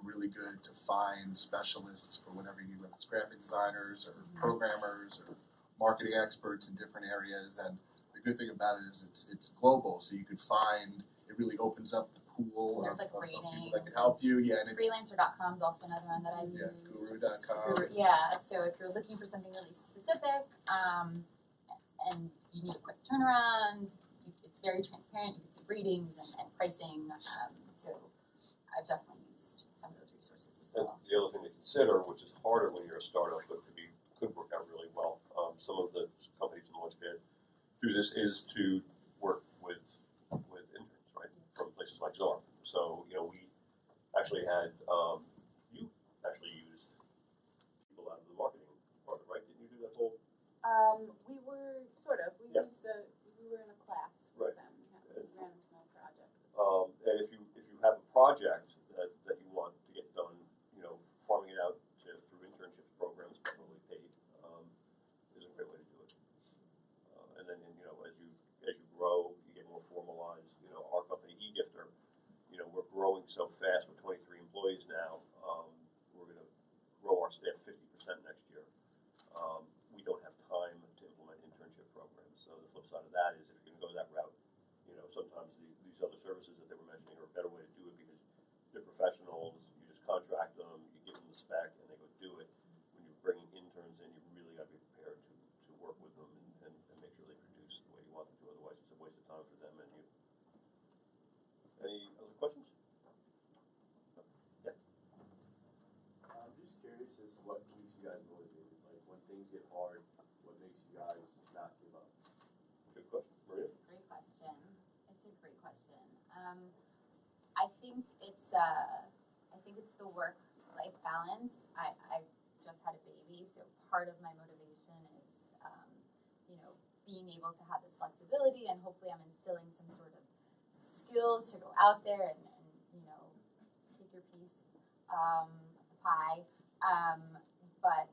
really good to find specialists for whatever you need, whether it's graphic designers or programmers or marketing experts in different areas. And the good thing about it is it's global, so you could find, it really opens up the pool There's of like people ratings that can help you. Yeah, and it's Freelancer.com is also another one that I've used. Guru.com. Yeah, so if you're looking for something really specific, and you need a quick turnaround, it's very transparent. You can see ratings and pricing. So I've definitely used some of those resources as And well. the other thing to consider, which is harder when you're a startup, but could work out really well. Some of the companies in Launchpad do this is to work with interns, right, from places like Zara. So you know, we actually had you actually used people out of the marketing department, right? Didn't you do that whole? We were sort of. We Yeah. we were in a class Right. with them. We ran a small project. And if you have a project that you want to get done, you know, farming it out through internship programs, probably paid, is a great way to do it. And then you know, as you grow, you get more formalized. You know, our company eGifter, you know, we're growing so fast. We're 23 employees now. We're going to grow our staff 50% next year. We don't have time to implement internship programs. So the flip side of that is, if you're going to go that route, you know, sometimes these other services that they were mentioning are a better way to do it because they're professionals. You just contract them, you give them the spec, and they go do it. When you're bringing interns in, you really got to be prepared to work with them and make sure they produce the way you want them to. Otherwise, it's a waste of time for them and you. Any other questions? Yeah. I'm just curious as to what keeps you guys motivated. Like when things get hard, what makes you guys not give up? Good question, Maria. It's a great question. I think it's the work-life balance. I just had a baby, so part of my motivation is, you know, being able to have this flexibility, and hopefully I'm instilling some sort of skills to go out there and you know, take your piece of the pie. But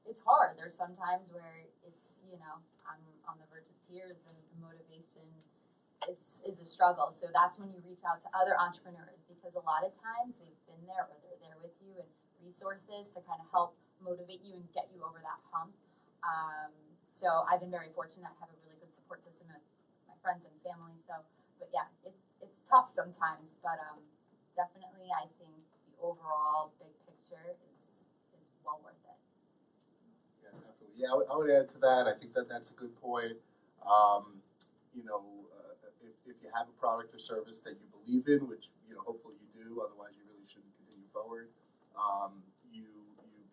it's hard. There's some times where it's, you know, I'm on the verge of tears and the motivation is a struggle. So that's when you reach out to other entrepreneurs, because a lot of times they've been there or they're there with you, and resources to kind of help motivate you and get you over that hump. So I've been very fortunate. I have a really good support system with my friends and family. So, but yeah, it's tough sometimes, but definitely I think the overall big picture is well worth it. Yeah, definitely. Yeah, I would add to that. I think that's a good point. You know, if you have a product or service that you believe in, which, you know, hopefully you do, otherwise you really shouldn't continue forward. You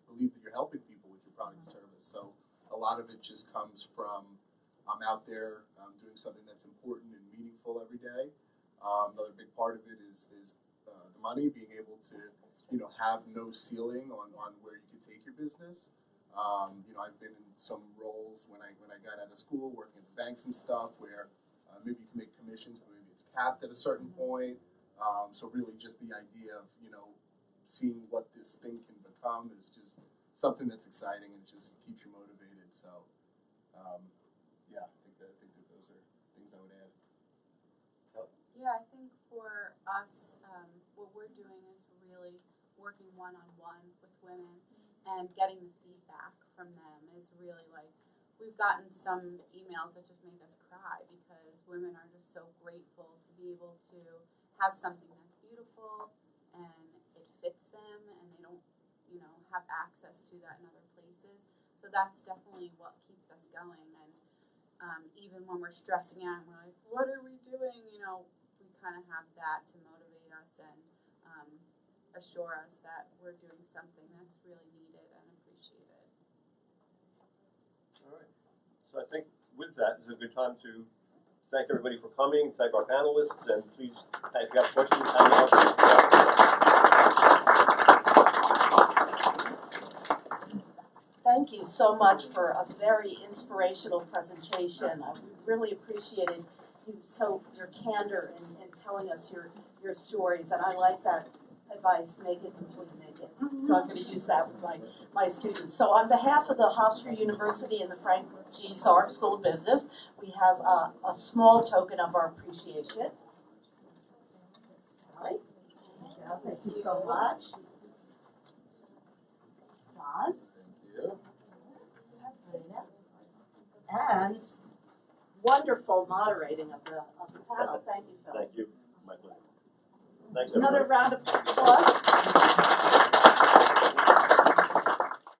believe that you're helping people with your product or service. So a lot of it just comes from, I'm out there doing something that's important and meaningful every day. Another big part of it is the money, being able to, you know, have no ceiling on where you can take your business. You know, I've been in some roles when I got out of school, working at the banks and stuff, where maybe you can make commissions, but maybe it's capped at a certain point. So really just the idea of, you know, seeing what this thing can become is just something that's exciting and just keeps you motivated. So, yeah, I think that those are things I would add. Yeah, I think for us, what we're doing is really working one-on-one with women and getting the feedback from them is really like, we've gotten some emails that just make us cry because women are just so grateful to be able to have something that's beautiful and it fits them and they don't, you know, have access to that in other places. So that's definitely what keeps us going. And even when we're stressing out and we're like, what are we doing? You know, we kind of have that to motivate us and assure us that we're doing something that's really needed and appreciated. All right. So I think with that is a good time to thank everybody for coming, thank our panelists, and please, if you have questions, hang out. Thank you so much for a very inspirational presentation. I really appreciated your candor in telling us your stories, and I like that advice, make it until you make it. So I'm going to use that with my students. So on behalf of the Hofstra University and the Frank G. Sarb School of Business, we have a small token of our appreciation. All right. Yeah, thank you so much. John. And wonderful moderating of the panel. Thank you, Phil. Thank you. My pleasure. Thanks, Another everybody. round of applause.